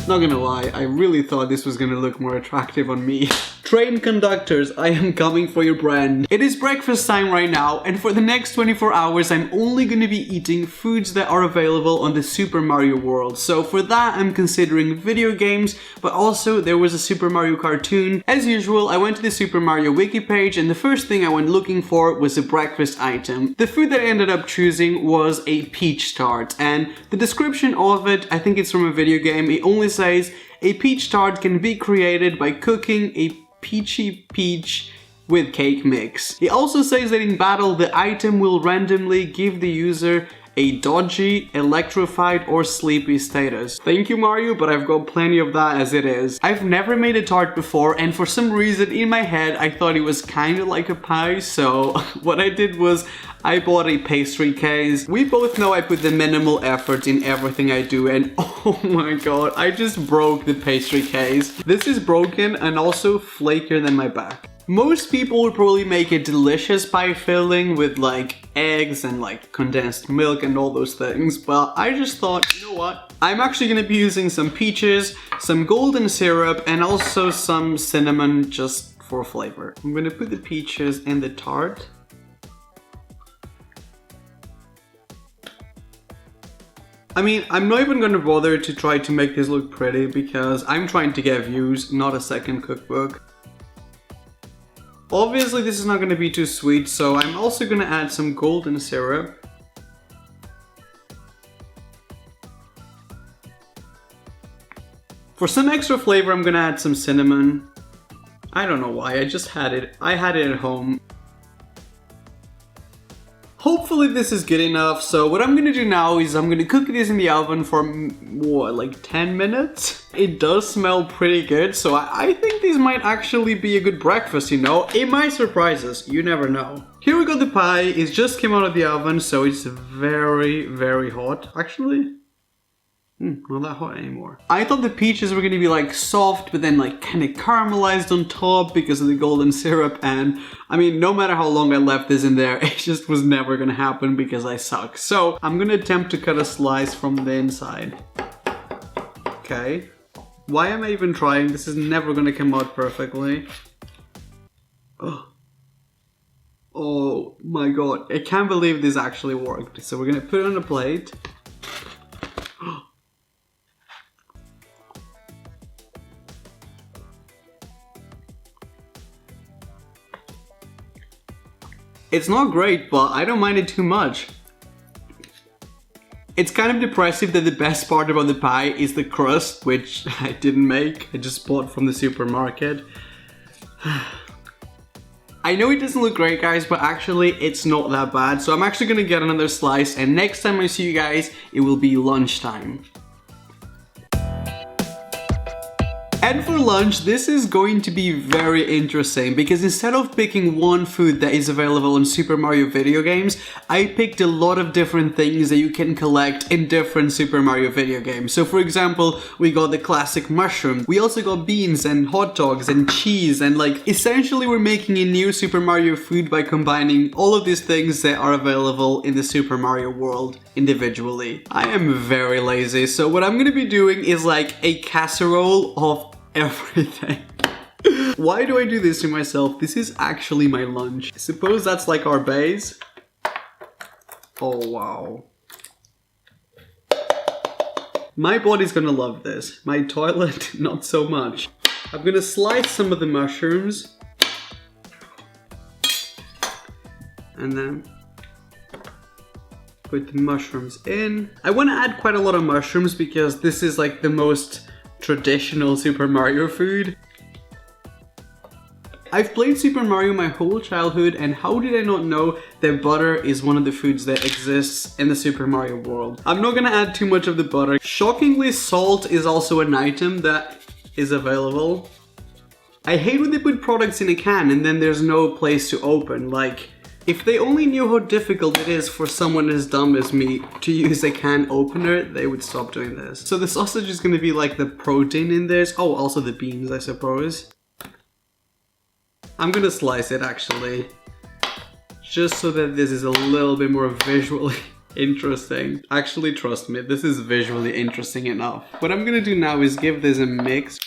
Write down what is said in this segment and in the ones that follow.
Not gonna lie, I really thought this was gonna look more attractive on me. Train conductors, I am coming for your brand. It is breakfast time right now, and for the next 24 hours I'm only gonna be eating foods that are available on the Super Mario World. So for that I'm considering video games, but also there was a Super Mario cartoon. As usual, I went to the Super Mario wiki page, and the first thing I went looking for was a breakfast item. The food that I ended up choosing was a peach tart, and the description of it, I think it's from a video game, it only says, a peach tart can be created by cooking a peachy peach with cake mix. It also says that in battle the item will randomly give the user a dodgy, electrified or sleepy status. Thank you Mario, but I've got plenty of that as it is. I've never made a tart before, and for some reason in my head I thought it was kind of like a pie, so what I did was I bought a pastry case. We both know I put the minimal effort in everything I do, and oh my god, I just broke the pastry case. This is broken and also flakier than my back. Most people would probably make a delicious pie filling with like eggs and like condensed milk and all those things, but I just thought, you know what? I'm actually gonna be using some peaches, some golden syrup, and also some cinnamon just for flavor. I'm gonna put the peaches in the tart. I mean, I'm not even gonna bother to try to make this look pretty because I'm trying to get views, not a second cookbook. Obviously this is not going to be too sweet, so I'm also going to add some golden syrup. For some extra flavor I'm going to add some cinnamon. I don't know why, I just had it. I had it at home. Hopefully this is good enough, so what I'm gonna do now is I'm gonna cook this in the oven for, what, like 10 minutes? It does smell pretty good, so I think this might actually be a good breakfast, you know? It might surprise us, you never know. Here we got the pie, it just came out of the oven, so it's very, very hot. Actually, not that hot anymore. I thought the peaches were gonna be like soft, but then like kind of caramelized on top because of the golden syrup, and I mean, no matter how long I left this in there, it just was never gonna happen because I suck. So I'm gonna attempt to cut a slice from the inside. Okay. Why am I even trying? This is never gonna come out perfectly. Oh my god, I can't believe this actually worked. So we're gonna put it on a plate. It's not great, but I don't mind it too much. It's kind of depressive that the best part about the pie is the crust, which I didn't make. I just bought from the supermarket. I know it doesn't look great, guys, but actually it's not that bad. So I'm actually gonna get another slice, and next time I see you guys, it will be lunchtime. And for lunch, this is going to be very interesting because instead of picking one food that is available in Super Mario video games, I picked a lot of different things that you can collect in different Super Mario video games. So for example, we got the classic mushroom. We also got beans and hot dogs and cheese, and like essentially we're making a new Super Mario food by combining all of these things that are available in the Super Mario world individually. I am very lazy, so what I'm gonna be doing is like a casserole of everything. Why do I do this to myself? This is actually my lunch. I suppose that's like our base. Oh wow. My body's gonna love this. My toilet, not so much. I'm gonna slice some of the mushrooms. And then put the mushrooms in. I want to add quite a lot of mushrooms because this is like the most traditional Super Mario food. I've played Super Mario my whole childhood, and how did I not know that butter is one of the foods that exists in the Super Mario world? I'm not gonna add too much of the butter. Shockingly, salt is also an item that is available. I hate when they put products in a can and then there's no place to open. Like, if they only knew how difficult it is for someone as dumb as me to use a can opener, they would stop doing this. So the sausage is gonna be like the protein in this. Oh, also the beans, I suppose. I'm gonna slice it actually, just so that this is a little bit more visually Interesting. Actually, trust me, this is visually interesting enough. What I'm gonna do now is give this a mix.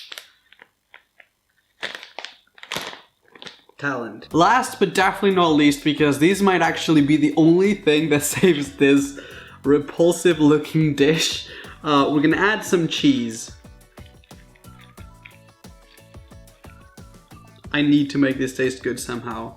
Talent. Last but definitely not least, because these might actually be the only thing that saves this repulsive looking dish, we're gonna add some cheese. I need to make this taste good somehow.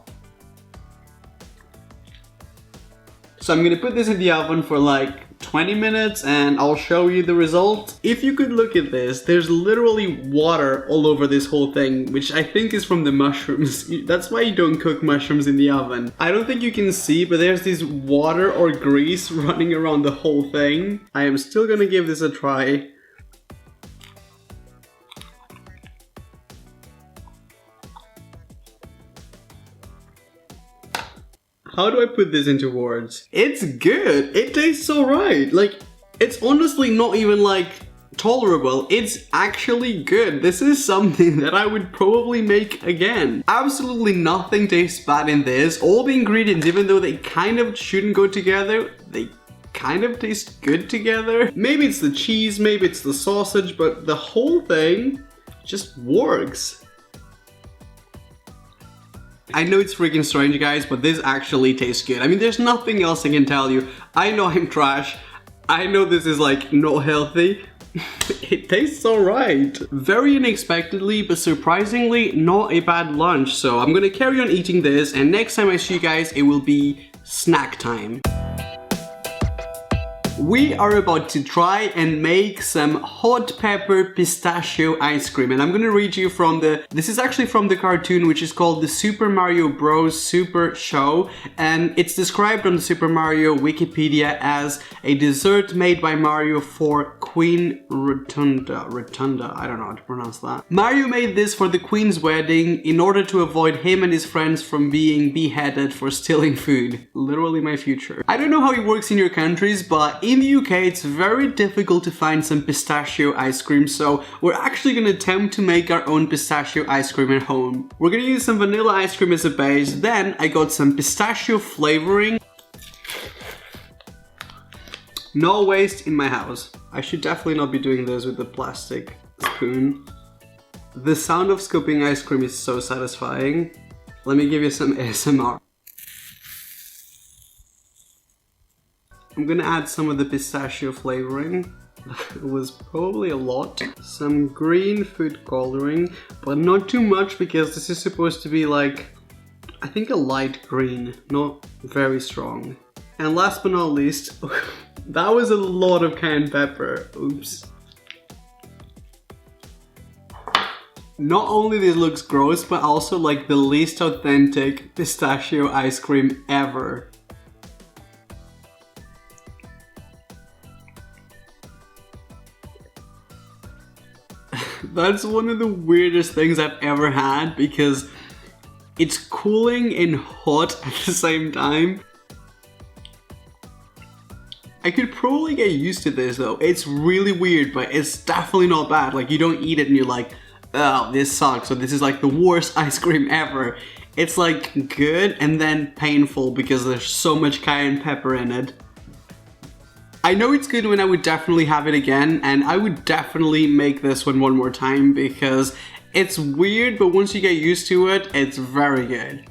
So I'm gonna put this in the oven for like 20 minutes and I'll show you the result. If you could look at this, there's literally water all over this whole thing, which I think is from the mushrooms. That's why you don't cook mushrooms in the oven. I don't think you can see, but there's this water or grease running around the whole thing. I am still gonna give this a try. How do I put this into words? It's good. It tastes alright. Like, it's honestly not even like tolerable. It's actually good. This is something that I would probably make again. Absolutely nothing tastes bad in this. All the ingredients, even though they kind of shouldn't go together, they kind of taste good together. Maybe it's the cheese, maybe it's the sausage, but the whole thing just works. I know it's freaking strange, guys, but this actually tastes good. I mean, there's nothing else I can tell you. I know I'm trash. I know this is like not healthy. It tastes alright. Very unexpectedly, but surprisingly not a bad lunch. So I'm gonna carry on eating this, and next time I see you guys, it will be snack time. We are about to try and make some hot pepper pistachio ice cream, and I'm gonna read you from this is actually from the cartoon, which is called the Super Mario Bros. Super Show, and it's described on the Super Mario Wikipedia as a dessert made by Mario for Queen Rotunda, I don't know how to pronounce that. Mario made this for the Queen's wedding in order to avoid him and his friends from being beheaded for stealing food. Literally my future. I don't know how it works in your countries, but in the UK, it's very difficult to find some pistachio ice cream, so we're actually gonna attempt to make our own pistachio ice cream at home. We're gonna use some vanilla ice cream as a base, then I got some pistachio flavoring. No waste in my house. I should definitely not be doing this with the plastic spoon. The sound of scooping ice cream is so satisfying. Let me give you some ASMR. I'm gonna add some of the pistachio flavoring. It was probably a lot. Some green food coloring, but not too much because this is supposed to be like, I think a light green, not very strong. And last but not least, that was a lot of cayenne pepper. Oops. Not only this looks gross, but also like the least authentic pistachio ice cream ever. That's one of the weirdest things I've ever had because it's cooling and hot at the same time. I could probably get used to this though. It's really weird, but it's definitely not bad. Like, you don't eat it and you're like, oh, this sucks, or this is like the worst ice cream ever. It's like good and then painful because there's so much cayenne pepper in it. I know it's good when I would definitely have it again, and I would definitely make this one more time because it's weird, but once you get used to it, it's very good.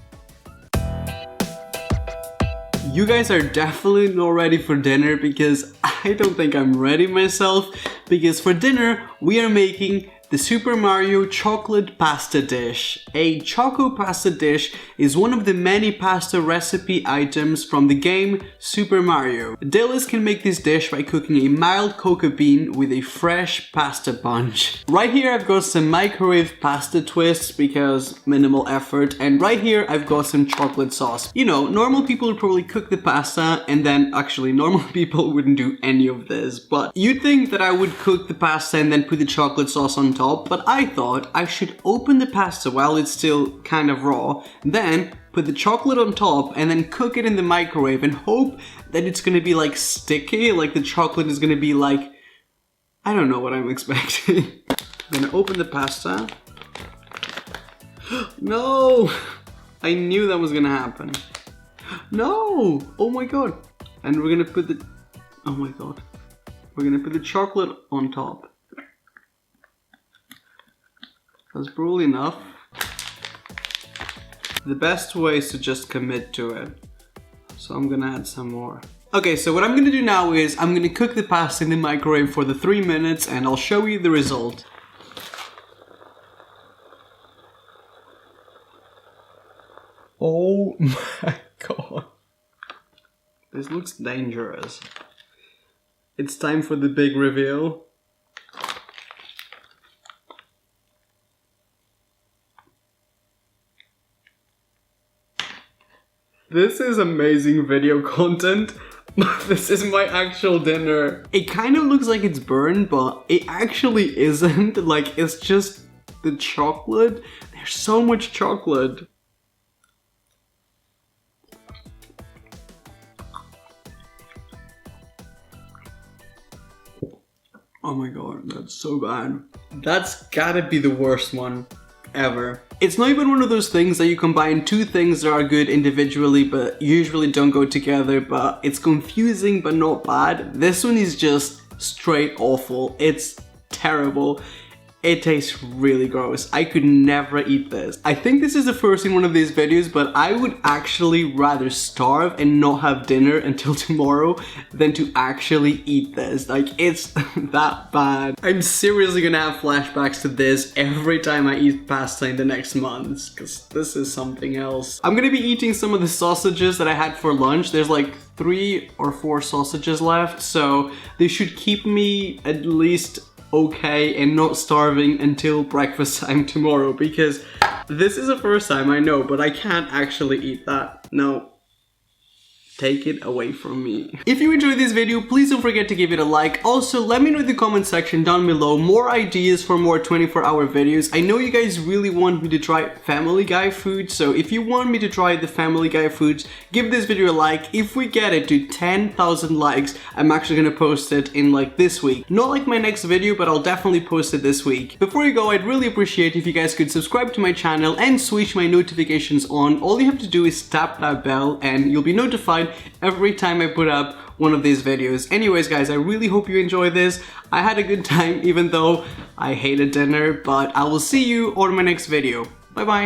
You guys are definitely not ready for dinner because I don't think I'm ready myself, because for dinner we are making the Super Mario chocolate pasta dish. A choco pasta dish is one of the many pasta recipe items from the game Super Mario. Dealers can make this dish by cooking a mild cocoa bean with a fresh pasta bunch. Right here I've got some microwave pasta twists because minimal effort, and right here I've got some chocolate sauce. You know, normal people would probably cook the pasta, and then actually normal people wouldn't do any of this, but you'd think that I would cook the pasta and then put the chocolate sauce on top. But I thought I should open the pasta while it's still kind of raw, then put the chocolate on top and then cook it in the microwave and hope that it's gonna be like sticky, like the chocolate is gonna be like, I don't know what I'm expecting. I'm gonna open the pasta. No! I knew that was gonna happen. No! Oh my god. And we're gonna put the, oh my god. We're gonna put the chocolate on top. That's probably enough. The best way is to just commit to it. So I'm gonna add some more. Okay, so what I'm gonna do now is I'm gonna cook the pasta in the microwave for the 3 minutes and I'll show you the result. Oh my god. This looks dangerous. It's time for the big reveal. This is amazing video content. This is my actual dinner. It kind of looks like it's burned, but it actually isn't. Like, it's just the chocolate. There's so much chocolate. Oh my god, that's so bad. That's gotta be the worst one ever. It's not even one of those things that you combine two things that are good individually but usually don't go together, but it's confusing but not bad. This one is just straight awful. It's terrible. It tastes really gross. I could never eat this. I think this is the first in one of these videos, but I would actually rather starve and not have dinner until tomorrow than to actually eat this. Like, it's that bad. I'm seriously gonna have flashbacks to this every time I eat pasta in the next months, because this is something else. I'm gonna be eating some of the sausages that I had for lunch. There's like 3 or 4 sausages left, so they should keep me at least okay and not starving until breakfast time tomorrow, because this is the first time, I know, but I can't actually eat that. No. Take it away from me. If you enjoyed this video, please don't forget to give it a like. Also, let me know in the comment section down below more ideas for more 24-hour videos. I know you guys really want me to try Family Guy food, so if you want me to try the Family Guy foods, give this video a like. If we get it to 10,000 likes, I'm actually gonna post it in like this week. Not like my next video, but I'll definitely post it this week. Before you go, I'd really appreciate if you guys could subscribe to my channel and switch my notifications on. All you have to do is tap that bell and you'll be notified every time I put up one of these videos. Anyways guys, I really hope you enjoy this. I had a good time even though I hated dinner, but I will see you on my next video. Bye bye.